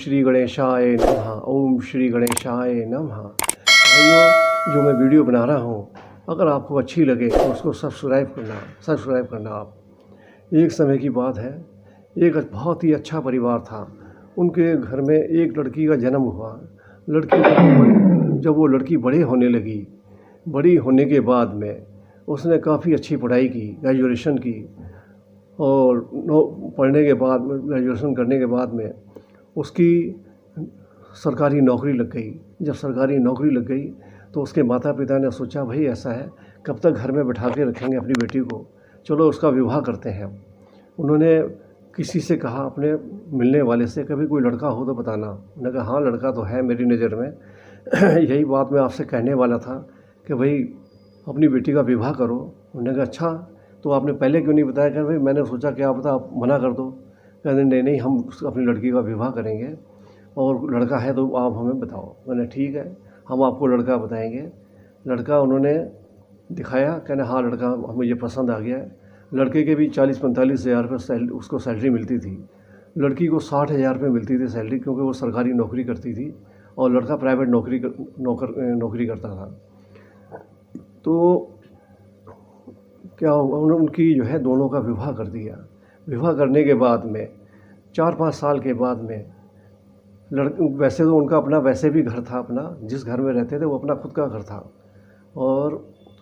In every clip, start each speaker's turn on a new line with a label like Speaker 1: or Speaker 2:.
Speaker 1: श्री गणेशाय नमः। ओम श्री गणेशाय नमः। भाइयों, जो मैं वीडियो बना रहा हूँ, अगर आपको अच्छी लगे तो उसको सब्सक्राइब करना आप। एक समय की बात है, एक बहुत ही अच्छा परिवार था। उनके घर में एक लड़की का जन्म हुआ। जब वो लड़की बड़ी होने के बाद में उसने काफ़ी अच्छी पढ़ाई की, ग्रेजुएशन की, और ग्रेजुएशन करने के बाद में उसकी सरकारी नौकरी लग गई। जब सरकारी नौकरी लग गई तो उसके माता पिता ने सोचा, भाई ऐसा है, कब तक घर में बैठा के रखेंगे अपनी बेटी को, चलो उसका विवाह करते हैं। उन्होंने किसी से कहा, अपने मिलने वाले से, कभी कोई लड़का हो तो बताना। उन्होंने कहा हाँ, लड़का तो है मेरी नज़र में। यही बात मैं आपसे कहने वाला था कि भाई अपनी बेटी का विवाह करो। उन्होंने कहा अच्छा, तो आपने पहले क्यों नहीं बताया? कि भाई मैंने सोचा क्या पता आप मना कर दो। कहते नहीं, हम अपनी लड़की का विवाह करेंगे और लड़का है तो आप हमें बताओ। मैंने ठीक है, हम आपको लड़का बताएंगे। लड़का उन्होंने दिखाया, कहने हाँ लड़का मुझे पसंद आ गया है। लड़के के भी 40-45 हज़ार रुपये उसको सैलरी मिलती थी। लड़की को 60,000 रुपये मिलती थी सैलरी, क्योंकि वो सरकारी नौकरी करती थी और लड़का प्राइवेट नौकरी करता था। तो क्या हुआ, उनकी जो है दोनों का विवाह कर दिया। विवाह करने के बाद में 4-5 साल के बाद में वैसे तो उनका अपना वैसे भी घर था, अपना जिस घर में रहते थे वो अपना खुद का घर था। और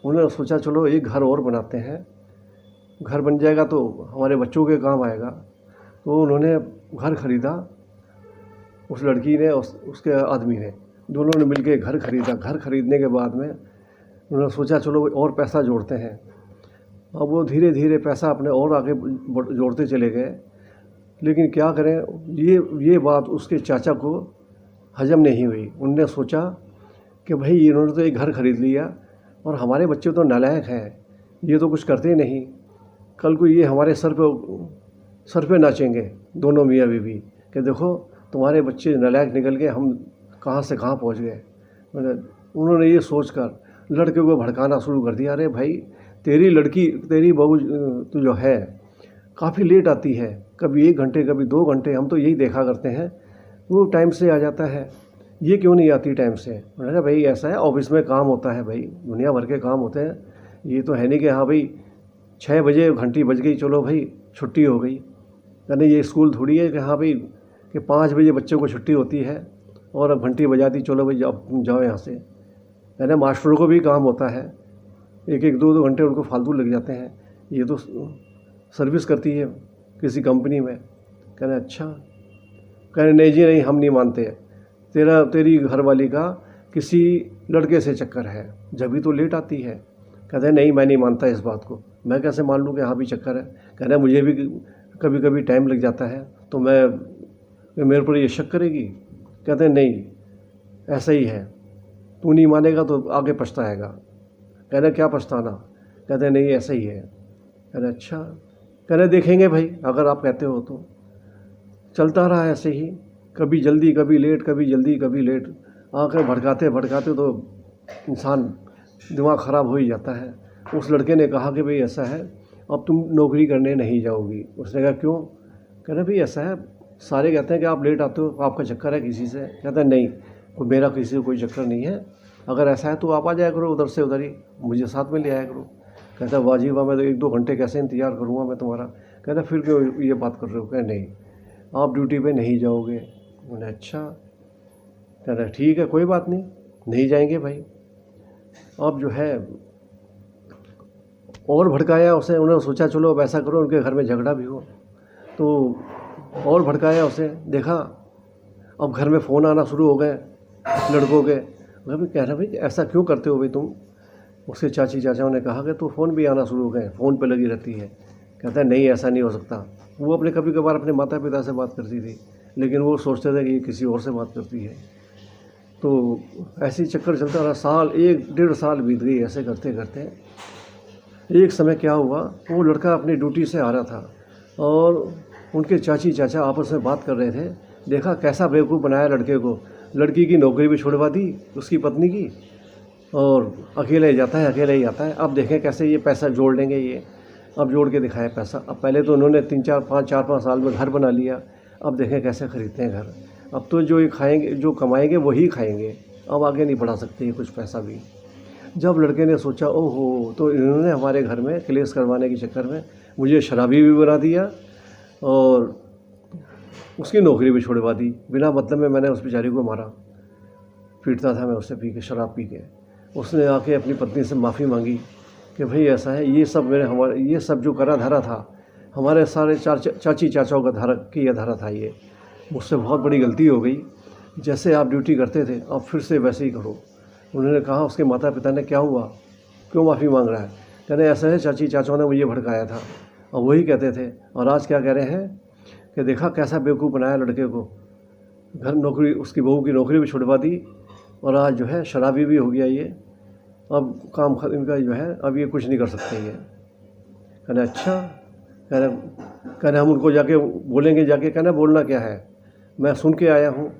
Speaker 1: उन्होंने सोचा चलो एक घर और बनाते हैं, घर बन जाएगा तो हमारे बच्चों के काम आएगा। तो उन्होंने घर ख़रीदा, उस लड़की ने उसके आदमी ने, दोनों ने मिलके घर ख़रीदा। घर ख़रीदने के बाद में उन्होंने सोचा चलो और पैसा जोड़ते हैं। अब वो धीरे धीरे पैसा अपने और आगे जोड़ते चले गए। लेकिन क्या करें, ये बात उसके चाचा को हजम नहीं हुई। उनने सोचा कि भाई इन्होंने तो एक घर ख़रीद लिया और हमारे बच्चे तो नालायक हैं, ये तो कुछ करते नहीं। कल को ये हमारे सर पे नाचेंगे दोनों मियाँ बीवी कि देखो तुम्हारे बच्चे नालायक निकल गए, हम कहाँ से कहाँ पहुँच गए। उन्होंने ये सोचकर लड़के को भड़काना शुरू कर दिया, अरे भाई तेरी बहू तो जो है काफ़ी लेट आती है, कभी 1 घंटे कभी 2 घंटे, हम तो यही देखा करते हैं, वो टाइम से आ जाता है, ये क्यों नहीं आती टाइम से। उन्होंने कहा भाई ऐसा है, ऑफिस में काम होता है भाई, दुनिया भर के काम होते हैं, ये तो है नहीं कि हाँ भाई 6 बजे घंटी बज गई चलो भाई छुट्टी हो गई। यानी ये स्कूल थोड़ी है कि हाँ भाई कि 5 बजे बच्चों को छुट्टी होती है और अब घंटी बजा दी चलो भाई जाओ यहाँ से। यानी मास्टरों को भी काम होता है, 1-1 2-2 घंटे उनको फालतू लग जाते हैं। ये तो सर्विस करती है किसी कंपनी में। कहने अच्छा, कहने नहीं जी नहीं, हम नहीं मानते, तेरी घरवाली का किसी लड़के से चक्कर है, जब भी तो लेट आती है। कहते हैं नहीं, मैं नहीं मानता इस बात को, मैं कैसे मान लूँ कि हाँ भी चक्कर है। कहना मुझे भी कभी कभी टाइम लग जाता है, तो मेरे पर ये शक करेगी। कहते हैं नहीं ऐसा ही है, तू नहीं मानेगा तो आगे पछताएगा। कहने क्या पछताना? कहते नहीं ऐसा ही है। कहने अच्छा, कहने देखेंगे भाई अगर आप कहते हो तो। चलता रहा ऐसे ही, कभी जल्दी कभी लेट, कभी जल्दी कभी लेट, आकर भड़काते तो इंसान दिमाग ख़राब हो ही जाता है। उस लड़के ने कहा कि भाई ऐसा है, अब तुम नौकरी करने नहीं जाओगी। उसने कहा क्यों? कहना भाई ऐसा है, सारे कहते हैं कि आप लेट आते हो, आपका चक्कर है किसी से। कहता है नहीं, मेरा किसी से कोई चक्कर नहीं है, अगर ऐसा है तो आप आ जाया करो उधर से उधर ही, मुझे साथ में ले आया करो। कहता है वाह जी वाह, मैं तो 1-2 घंटे कैसे इंतज़ार करूँगा मैं तुम्हारा। कहता फिर क्यों ये बात कर रहे हो? कह नहीं, आप ड्यूटी पे नहीं जाओगे। मैंने अच्छा, कहता ठीक है कोई बात नहीं जाएंगे भाई। अब जो है और भड़काया उसे। उन्होंने सोचा चलो अब ऐसा करो, उनके घर में झगड़ा भी हो, तो और भड़काया उसे। देखा अब घर में फ़ोन आना शुरू हो गए लड़कों के। मैं भी कह रहा भाई ऐसा क्यों करते हो भाई तुम? उसके चाचाओं ने कहा कि तो फ़ोन भी आना शुरू हो गए, फ़ोन पे लगी रहती है। कहता है नहीं ऐसा नहीं हो सकता। वो कभी कभार अपने माता पिता से बात करती थी, लेकिन वो सोचते थे कि ये किसी और से बात करती है। तो ऐसे ही चक्कर चलता रहा, 1-1.5 साल बीत गई ऐसे करते करते। एक समय क्या हुआ, वो लड़का अपनी ड्यूटी से आ रहा था और उनके चाचा आपस में बात कर रहे थे। देखा कैसा बेवकूफ़ बनाया लड़के को, लड़की की नौकरी भी छुड़वा दी उसकी पत्नी की, और अकेले ही जाता है। अब देखें कैसे ये पैसा जोड़ लेंगे ये। अब जोड़ के दिखाया पैसा। अब पहले तो उन्होंने 4-5 साल में घर बना लिया, अब देखें कैसे ख़रीदते हैं घर। अब तो जो ये खाएंगे, जो कमाएंगे वही खाएंगे, अब आगे नहीं बढ़ा सकते ये कुछ पैसा भी। जब लड़के ने सोचा ओहो, तो इन्होंने हमारे घर में क्लेश करवाने के चक्कर में मुझे शराबी भी बना दिया और उसकी नौकरी भी छुड़वा दी। बिना मतलब में मैंने उस बेचारी को मारा, पीटता था मैं उससे पी के, शराब पी के। उसने आके अपनी पत्नी से माफ़ी मांगी कि भाई ऐसा है, ये सब ये सब जो करा धरा था, हमारे सारे चाची चाचाओं का किया धरा था, ये मुझसे बहुत बड़ी गलती हो गई। जैसे आप ड्यूटी करते थे अब फिर से वैसे ही करो। उन्होंने कहा उसके माता पिता ने, क्या हुआ, क्यों माफ़ी मांग रहा है? कहने ऐसा है, चाची चाचाओं ने मुझे भड़काया था। और वही कहते थे, और आज क्या कह रहे हैं कि देखा कैसा बेवकूफ़ बनाया लड़के को, घर नौकरी, उसकी बहू की नौकरी भी छुड़वा दी और आज जो है शराबी भी हो गया ये, अब काम इनका जो है, अब ये कुछ नहीं कर सकते ये। कहना अच्छा, कहना हम उनको जाके बोलेंगे, जाके कहना बोलना क्या है, मैं सुन के आया हूँ,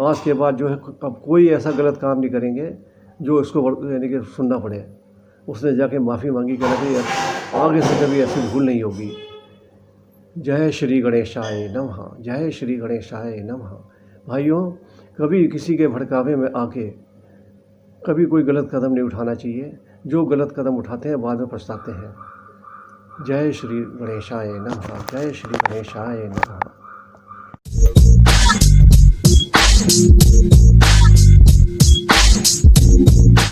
Speaker 1: आज के बाद जो है अब कोई ऐसा गलत काम नहीं करेंगे जो इसको यानी कि सुनना पड़े। उसने जाके माफ़ी मांगी, कहना कि आगे से कभी ऐसी भूल नहीं होगी। जय श्री गणेशाय नमः, जय श्री गणेशाय नमः। भाइयों, कभी किसी के भड़कावे में आके कभी कोई गलत कदम नहीं उठाना चाहिए। जो गलत कदम उठाते हैं बाद में पछताते हैं। जय श्री गणेशाय नमः, जय श्री गणेशाय नमः।